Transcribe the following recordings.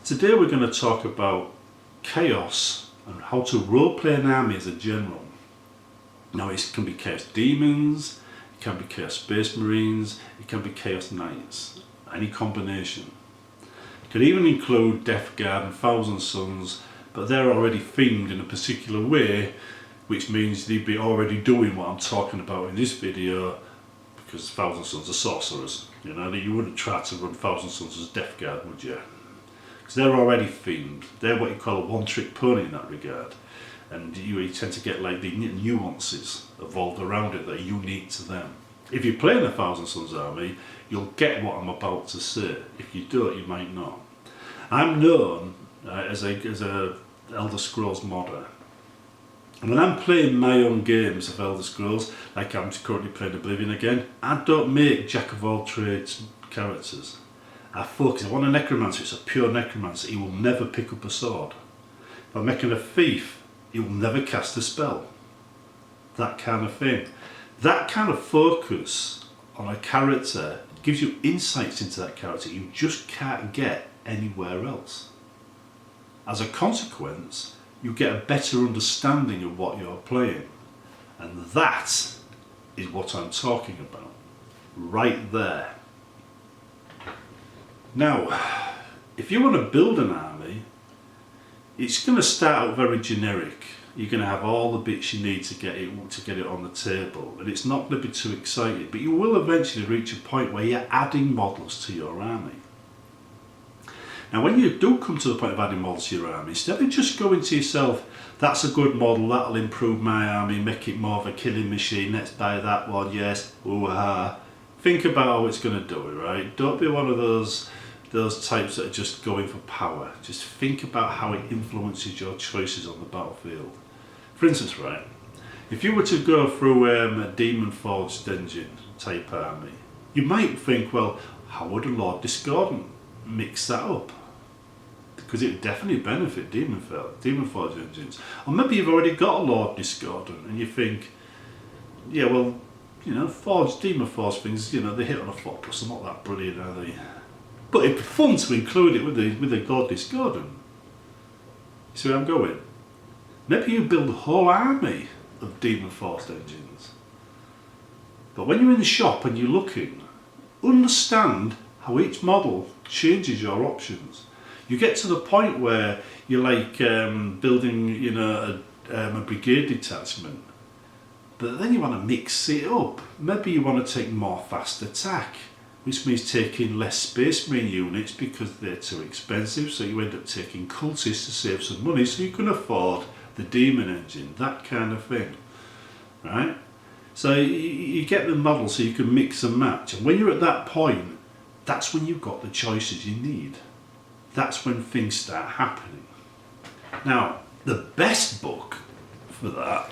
Today we're going to talk about Chaos and how to roleplay an army as a general. Now it can be Chaos Daemons, it can be Chaos Space Marines, it can be Chaos Knights, any combination. It could even include Death Guard and Thousand Sons, but they're already themed in a particular way, which means they'd be already doing what I'm talking about in this video, because Thousand Sons are sorcerers. You know, you wouldn't try to run Thousand Sons as Death Guard, would you? Because they're already themed. They're what you call a one-trick pony in that regard, and you tend to get like the nuances evolved around it that are unique to them. If you're playing a Thousand Sons army, you'll get what I'm about to say. If you don't, you might not. I'm known as a Elder Scrolls modder. And when I'm playing my own games of Elder Scrolls, like I'm currently playing Oblivion again, I don't make jack of all trades characters. I focus. I want a necromancer, it's a pure necromancer. He will never pick up a sword. If I'm making a thief, he will never cast a spell. That kind of thing. That kind of focus on a character gives you insights into that character you just can't get anywhere else. As a consequence, you get a better understanding of what you're playing. And that is what I'm talking about. Right there. Now, if you want to build an army, it's going to start out very generic. You're going to have all the bits you need to get it on the table, and it's not going to be too exciting, but you will eventually reach a point where you're adding models to your army. Now when you do come to the point of adding models to your army, instead of just going to yourself, that's a good model, that'll improve my army, make it more of a killing machine, let's buy that one, yes, ooh-ha. Think about how it's going to do it, right? Don't be one of those types that are just going for power. Just think about how it influences your choices on the battlefield. For instance, right, if you were to go through a Demon Forged Dungeon type army, you might think, well, how would a Lord Discordant mix that up? Because it would definitely benefit Demon Forged engines. Or maybe you've already got a Lord Discordant and you think, yeah, well, you know, Demon Forged things, you know, they hit on a 4+, they're not that brilliant, are they? But it'd be fun to include it with the Lord Discordant. See where I'm going? Maybe you build a whole army of Demon Forged engines. But when you're in the shop and you're looking, understand how each model changes your options. You get to the point where you're like building, you know, a brigade detachment, but then you want to mix it up. Maybe you want to take more fast attack, which means taking less Space Marine units because they're too expensive, so you end up taking cultists to save some money so you can afford the demon engine, that kind of thing, right? So you get the model so you can mix and match, and when you're at that point, that's when you've got the choices you need. That's when things start happening. Now, the best book for that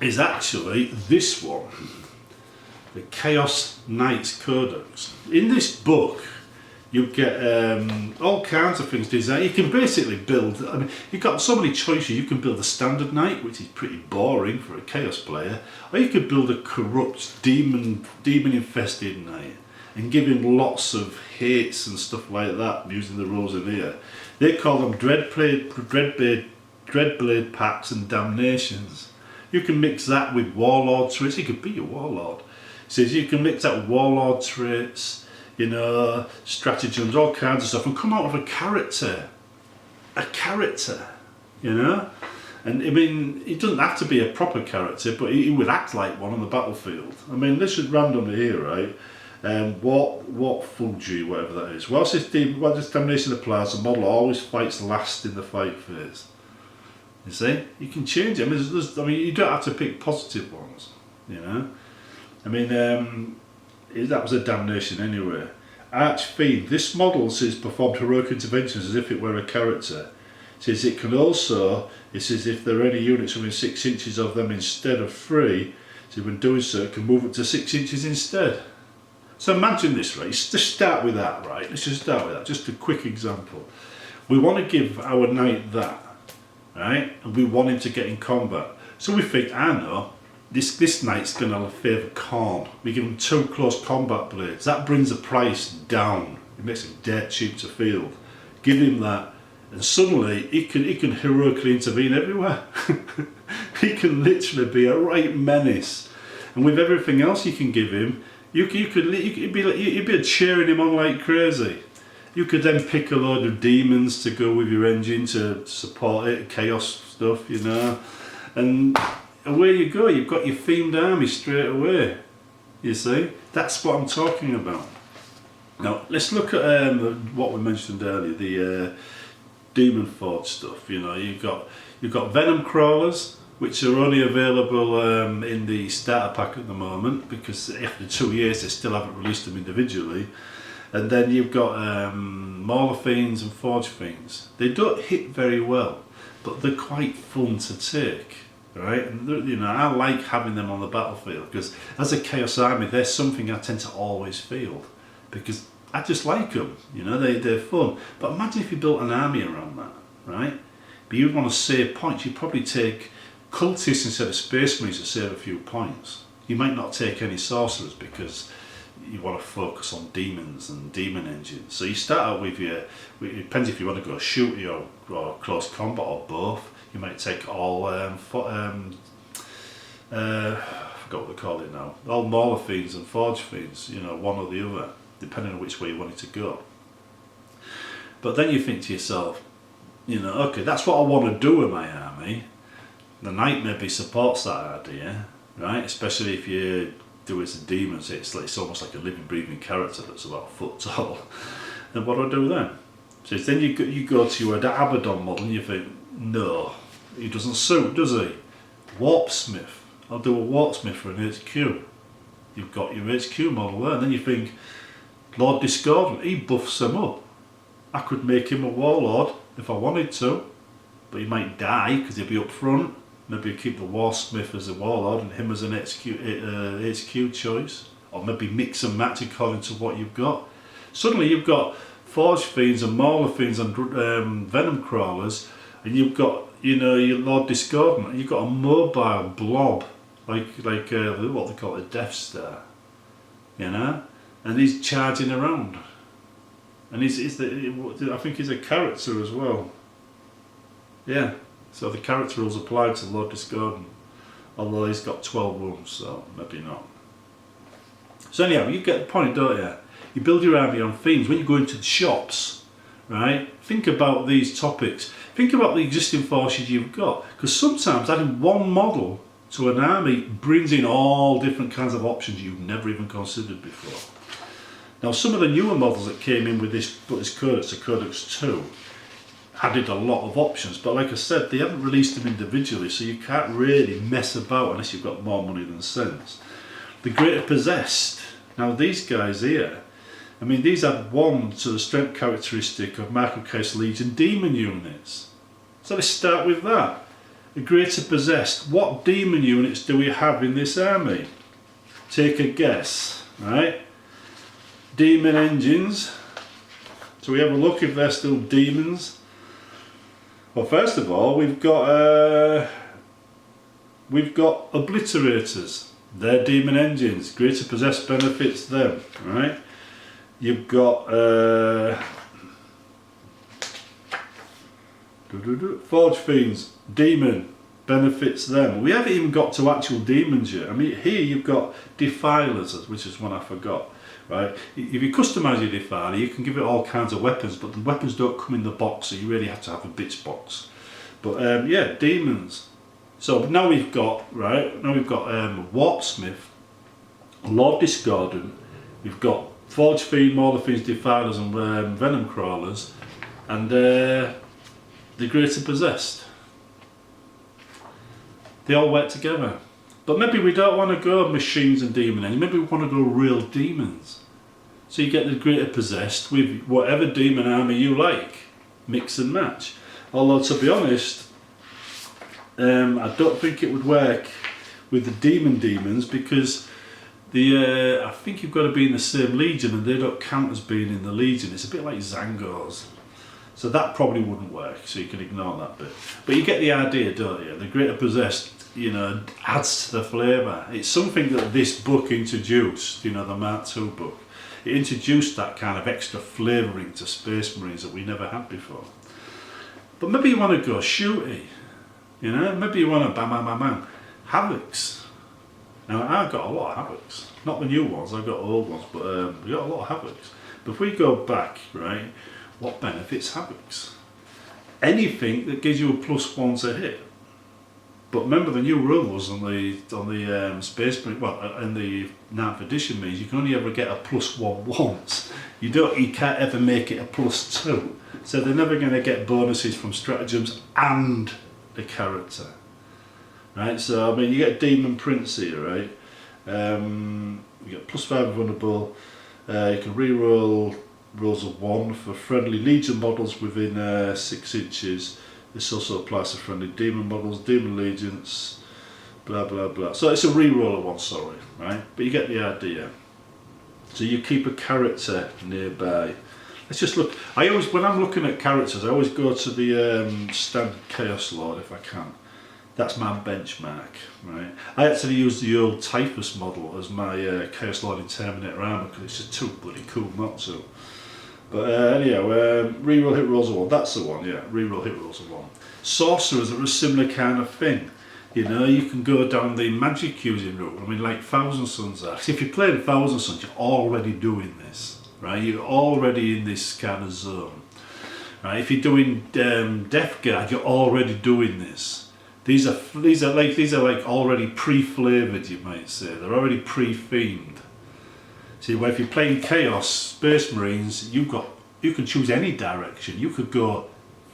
is actually this one, the Chaos Knights Codex. In this book, you get all kinds of things designed. You can basically build, I mean, you've got so many choices. You can build a standard knight, which is pretty boring for a Chaos player, or you could build a corrupt, demon-infested knight and give him lots of hates and stuff like that using the rules in here. They call them Dreadblade packs and damnations. You can mix that with warlord traits. He could be your warlord. So you can mix that with warlord traits, you know, stratagems, all kinds of stuff, and come out with a character, you know. And I mean, it doesn't have to be a proper character, but he would act like one on the battlefield. I mean, this is randomly here, right? What Fuji, whatever that is. Whilst this damnation applies, the model always fights last in the fight phase. You see, you can change it. I mean, you don't have to pick positive ones. You know, I mean, that was a damnation anyway. Archfiend. This model says performed heroic interventions as if it were a character. It says it can also. It says if there are any units within 6 inches of them instead of 3, so when doing so, it can move up to 6 inches instead. So imagine this, right? Let's just start with that, right? Let's just start with that. Just a quick example. We want to give our knight that, right? And we want him to get in combat. So we think, I know, this knight's going to favour Khorne. We give him 2 close combat blades. That brings the price down. It makes it dead cheap to field. Give him that, And suddenly he can heroically intervene everywhere. He can literally be a right menace. And with everything else you can give him, you'd be cheering him on like crazy. You could then pick a load of demons to go with your engine to support it, chaos stuff, you know. And away you go, you've got your themed army straight away. You see? That's what I'm talking about. Now, let's look at what we mentioned earlier, the Demon Forge stuff. You know, you've got Venom Crawlers, which are only available in the starter pack at the moment, because after 2 years they still haven't released them individually. And then you've got Mauler Fiends and Forge Fiends. They don't hit very well, but they're quite fun to take, right? And you know, I like having them on the battlefield, because as a Chaos Army, they're something I tend to always field, because I just like them, you know, they're fun. But imagine if you built an army around that, right? But you'd want to save points, you'd probably take cultists instead of space marines to save a few points. You might not take any sorcerers because you want to focus on demons and demon engines. So you start out with it depends if you want to go shooty or close combat or both. You might take all, I forgot what they call it now, all Mauler Fiends and Forge Fiends, you know, one or the other, depending on which way you want it to go. But then you think to yourself, you know, okay, that's what I want to do with my army. The Knight maybe supports that idea, right? Especially if you do it as a demon, so it's almost like a living, breathing character that's about a foot tall. Then what do I do then? So then you go to your Abaddon model and you think, no, he doesn't suit, does he? Warpsmith. I'll do a Warpsmith for an HQ. You've got your HQ model there, and then you think, Lord Discordant, he buffs them up. I could make him a warlord if I wanted to, but he might die because he'll be up front. Maybe keep the Warpsmith as a warlord and him as an HQ choice, or maybe mix and match according to what you've got. Suddenly you've got Forge Fiends and Mauler Fiends and Venom Crawlers, and you've got, you know, your Lord Discordant, and you've got a mobile blob like what they call a Death Star, you know, and he's charging around, and I think he's a character as well. Yeah. So the character rules apply to Lord Discordant, although he's got 12 wounds, so maybe not. So anyhow, you get the point, don't you? You build your army on themes. When you go into the shops, right, think about these topics. Think about the existing forces you've got, because sometimes adding one model to an army brings in all different kinds of options you've never even considered before. Now, some of the newer models that came in with this Codex, the Codex 2, added a lot of options, but like I said, they haven't released them individually, so you can't really mess about unless you've got more money than sense. The Greater Possessed. Now these guys here, I mean, these add 1 to the strength characteristic of Mark of Chaos Legion demon units. So let's start with that. The Greater Possessed. What demon units do we have in this army? Take a guess, right? Demon engines. So we have a look if they're still demons. Well, first of all, we've got Obliterators. They're demon engines. Greater Possessed benefits them, right? You've got Forge Fiends, demon, benefits them. We haven't even got to actual demons yet. I mean, here you've got Defilers, which is one I forgot. Right? If you customise your Defiler, you can give it all kinds of weapons, but the weapons don't come in the box, so you really have to have a bits box. But yeah, demons. So now we've got Warpsmith, Lord Discordant, we've got Forge Fiend, Mauler Fiends, Defilers, and Venom Crawlers, and the Greater Possessed. They all work together. But maybe we don't want to go machines and demon engines, maybe we want to go real demons. So you get the Greater Possessed with whatever demon army you like, mix and match. Although to be honest, I don't think it would work with the demons, because I think you've got to be in the same legion and they don't count as being in the legion. It's a bit like Zangors. So that probably wouldn't work, so you can ignore that bit. But you get the idea, don't you? The Greater Possessed, you know, adds to the flavour. It's something that this book introduced, you know, the Mark II book. It introduced that kind of extra flavouring to Space Marines that we never had before. But maybe you want to go shooty, you know, maybe you want to bam bam bam bam. Havocs. Now I've got a lot of Havocs, not the new ones, I've got old ones, but we've got a lot of Havocs. But if we go back, right, what benefits Havocs? Anything that gives you a +1 to hit. But remember the new rules on the Space Marine, well, in the 9th edition means you can only ever get a +1 once. You can't ever make it a +2. So they're never going to get bonuses from stratagems and the character. Right, so I mean you get Demon Prince here, right? You get +5 vulnerable. You can reroll rolls of 1 for friendly Legion models within 6 inches. This also applies to friendly Demon models, Demon Legions, blah blah blah. So it's a reroll of 1, sorry, right? But you get the idea. So you keep a character nearby. Let's just look. When I'm looking at characters, I always go to the standard Chaos Lord if I can. That's my benchmark, right? I actually use the old Typhus model as my Chaos Lord in Terminator armor because it's just too bloody cool not to. But anyhow, reroll hit rolls of 1, that's the one, yeah, reroll hit rolls of 1. Sorcerers are a similar kind of thing. You know, you can go down the magic using route, I mean like Thousand Sons are. If you're playing Thousand Sons, you're already doing this, right? You're already in this kind of zone. Right? If you're doing Death Guard, you're already doing this. These are like already pre-flavoured, you might say. They're already pre-themed. See, well, if you're playing Chaos Space Marines, you can choose any direction. You could go,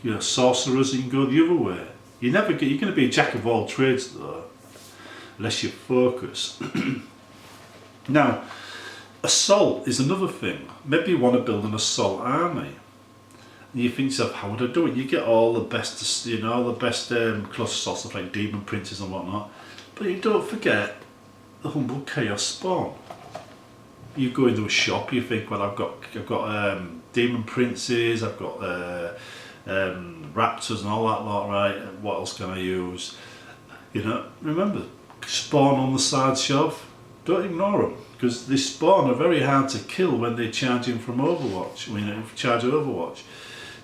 you know, sorcerers. You can go the other way. You're going to be a jack of all trades though, unless you focus. Now, assault is another thing. Maybe you want to build an assault army. And you think to yourself, how would I do it? You get all the best, you know, the best close assault stuff like Demon Princes and whatnot. But you don't forget the humble Chaos Spawn. You go into a shop, you think, well, I've got Demon Princes, I've got Raptors and all that lot, right? What else can I use? You know, remember, Spawn on the side shelf. Don't ignore them, because they Spawn are very hard to kill when they charge in from Overwatch. I mean, charge Overwatch.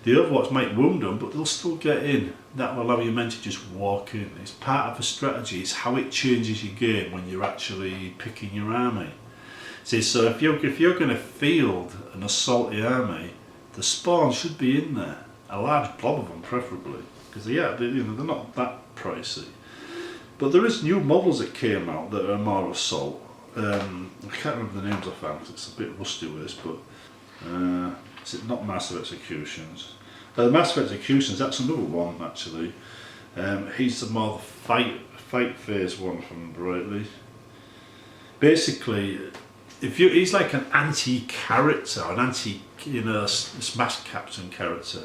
The Overwatch might wound them, but they'll still get in. That will allow your men to just walk in. It's part of the strategy. It's how it changes your game when you're actually picking your army. See, so if you're going to field an assaulty army, the Spawn should be in there. A large blob of them, preferably, because they're not that pricey. But there is new models that came out that are more assault. I can't remember the names I found. It's a bit rusty with this, but it's not Massive Executions. The Massive Executions, that's another one actually. He's the more fight phase one from Brightly. Basically, he's like an anti-character, an anti, Smash Captain character.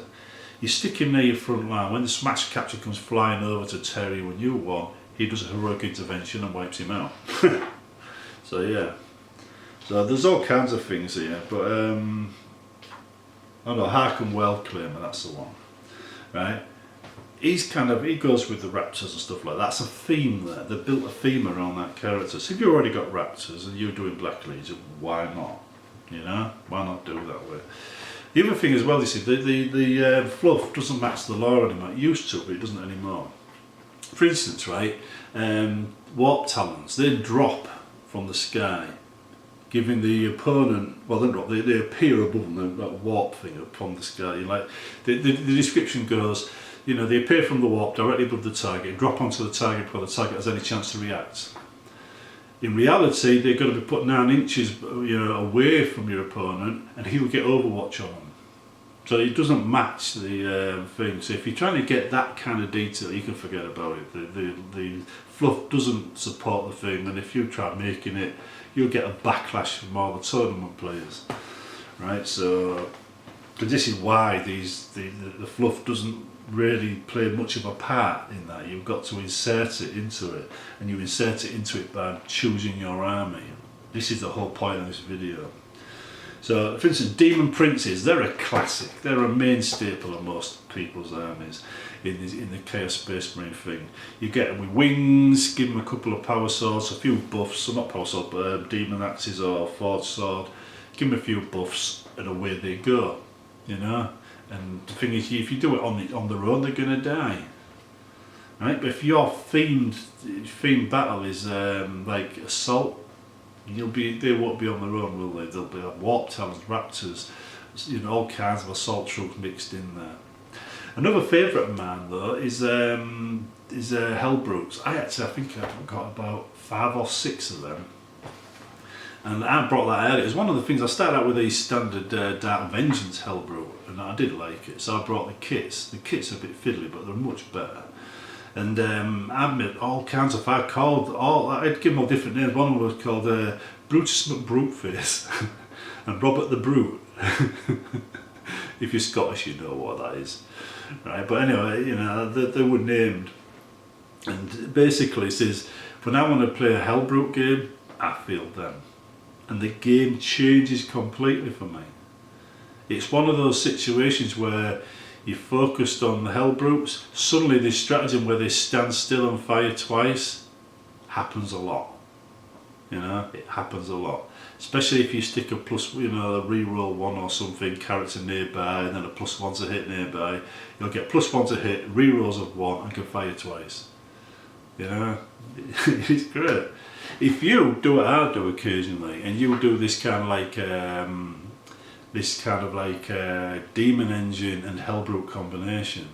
You stick him near your front line. When the Smash Captain comes flying over to tear you a new one, he does a heroic intervention and wipes him out. So yeah, so there's all kinds of things here, but Harken Well Claimer, that's the one, right? He goes with the Raptors and stuff like that. That's a theme there. They built a theme around that character. So if you've already got Raptors and you're doing Black Legion, why not? Why not do it that way? The other thing as well, you see, the fluff doesn't match the lore anymore. It used to, but it doesn't anymore. For instance, right, Warp Talons, they drop from the sky, giving the opponent, well, they appear above them, that warp thing upon the sky. The description goes, they appear from the warp directly above the target, drop onto the target before the target has any chance to react. In reality, they're going to be put 9 inches away from your opponent, and he'll get Overwatch on them. So it doesn't match the thing. So if you're trying to get that kind of detail, you can forget about it. The fluff doesn't support the thing, and if you try making it, you'll get a backlash from all the tournament players, right? So this is why the fluff doesn't really play much of a part in that. You've got to insert it into it, and you insert it into it by choosing your army. This is the whole point of this video. So, for instance, Demon Princes, they're a classic. They're a main staple of most people's armies in the Chaos Space Marine thing. You get them with wings, give them a couple of power swords, a few buffs, so not power sword, but demon axes or forge sword. Give them a few buffs, and away they go, And the thing is, if you do it on their own, they're going to die. Right? But if your themed battle is like assault, they won't be on their own, will they? They'll be like warp talons, raptors, all kinds of assault troops mixed in there. Another favourite of mine though is Hellbrutes. I think I've got about 5 or 6 of them. And I brought that out. It was one of the things I started out with these standard Dark Vengeance Hellbrute, and I did like it. So I brought the kits. The kits are a bit fiddly, but they're much better. And I made all kinds of. I'd give them all different names. One was called Brutus McBruteface and Robert the Brute. If you're Scottish, you know what that is, right? But anyway, they were named. And basically, it says when I want to play a Hellbrute game, I field them. And the game changes completely for me. It's one of those situations where you're focused on the Hellbrutes, suddenly this stratagem where they stand still and fire twice happens a lot. It happens a lot. Especially if you stick a plus, a reroll 1 or something, character nearby, and then a +1 to hit nearby. You'll get +1 to hit, rerolls of 1, and can fire twice. It's great. If you do what I do occasionally, and you do this kind of like demon engine and Hellbrute combination,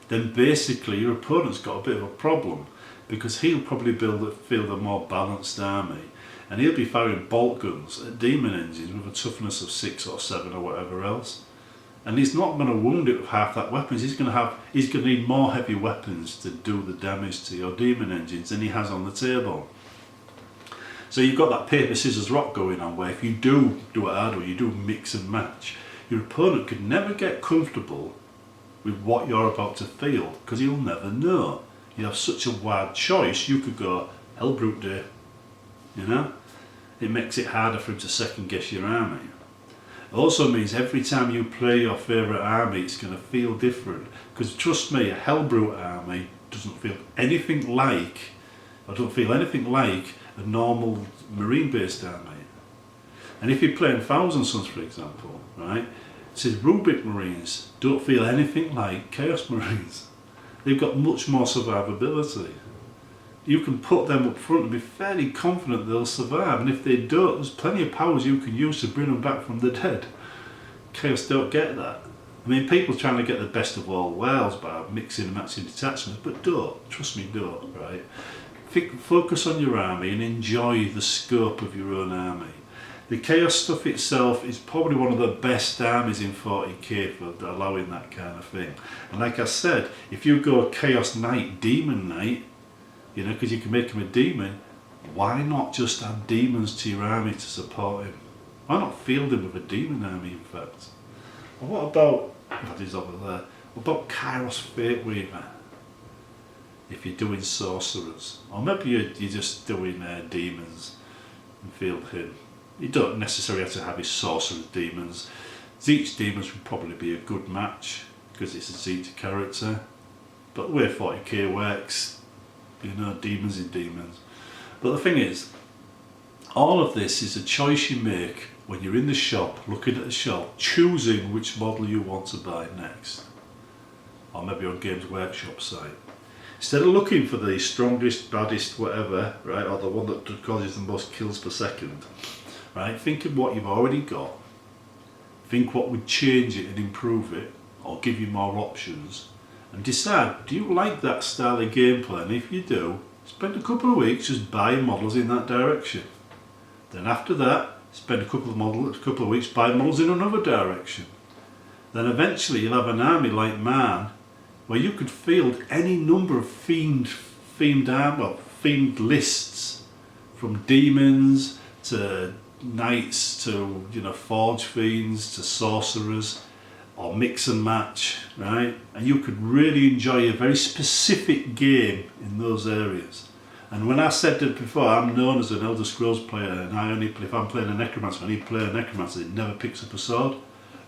then basically your opponent's got a bit of a problem, because he'll probably field a more balanced army, and he'll be firing bolt guns at demon engines with a toughness of 6 or 7 or whatever else, and he's not going to wound it with half that weapons. He's going to need more heavy weapons to do the damage to your demon engines than he has on the table. So you've got that paper, scissors, rock going on, where if you do what I do, you do mix and match, your opponent could never get comfortable with what you're about to field, because he'll never know. You have such a wide choice. You could go Hellbrute Day, It makes it harder for him to second guess your army. It also means every time you play your favourite army, it's going to feel different, because trust me, a Hellbrute army doesn't feel anything like a normal marine based army. And if you're playing Thousand Sons, for example, right, it says Rubik Marines don't feel anything like Chaos Marines. They've got much more survivability. You can put them up front and be fairly confident they'll survive, and if they don't, there's plenty of powers you can use to bring them back from the dead. Chaos don't get that. I mean, people trying to get the best of all worlds by mixing and matching detachments, but don't. Trust me, don't, right? Focus on your army and enjoy the scope of your own army. The Chaos stuff itself is probably one of the best armies in 40k for allowing that kind of thing. And like I said, if you go Chaos Knight, Demon Knight, because you can make him a demon, why not just add demons to your army to support him? Why not field him with a demon army, in fact? And what about, that is over there, what about Kairos Fate Weaver? If you're doing sorcerers, or maybe you're just doing demons and field him. You don't necessarily have to have his sorcerers demons. Zeech demons would probably be a good match because it's a Zeech character. But the way 40k works, demons in demons. But the thing is, all of this is a choice you make when you're in the shop, looking at the shop, choosing which model you want to buy next. Or maybe on Games Workshop site. Instead of looking for the strongest, baddest, whatever, right, or the one that causes the most kills per second, right, think of what you've already got. Think what would change it and improve it, or give you more options, and decide, do you like that style of gameplay? And if you do, spend a couple of weeks just buying models in that direction. Then after that, spend a couple of weeks buying models in another direction. Then eventually you'll have an army like mine, where you could field any number of themed lists, from demons to knights to forge fiends to sorcerers, or mix and match, right? And you could really enjoy a very specific game in those areas. And when I said that before, I'm known as an Elder Scrolls player, and if I'm playing a necromancer, I need to play a necromancer that never picks up a sword.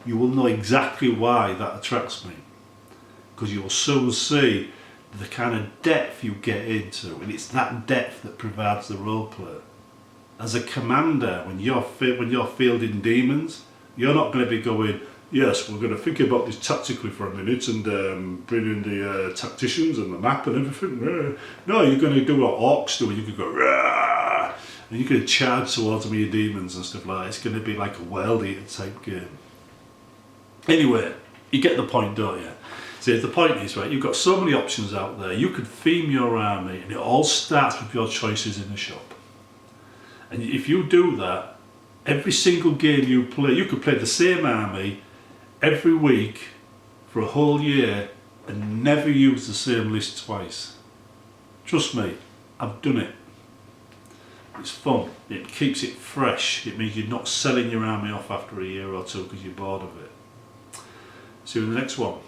You will know exactly why that attracts me, because you will soon see the kind of depth you get into, and it's that depth that provides the roleplay. As a commander, when you're fielding demons, you're not going to be going, yes, we're going to think about this tactically for a minute and bring in the tacticians and the map and everything. No, you're going to do what orcs do, and you can go, Rah! And you can charge towards me, your demons and stuff like that. It's going to be like a World Eater type game. Anyway, you get the point, don't you? See, the point is, right, you've got so many options out there. You could theme your army, and it all starts with your choices in the shop. And if you do that, every single game you play, you could play the same army every week for a whole year and never use the same list twice. Trust me, I've done it. It's fun, it keeps it fresh, it means you're not selling your army off after a year or two because you're bored of it. See you in the next one.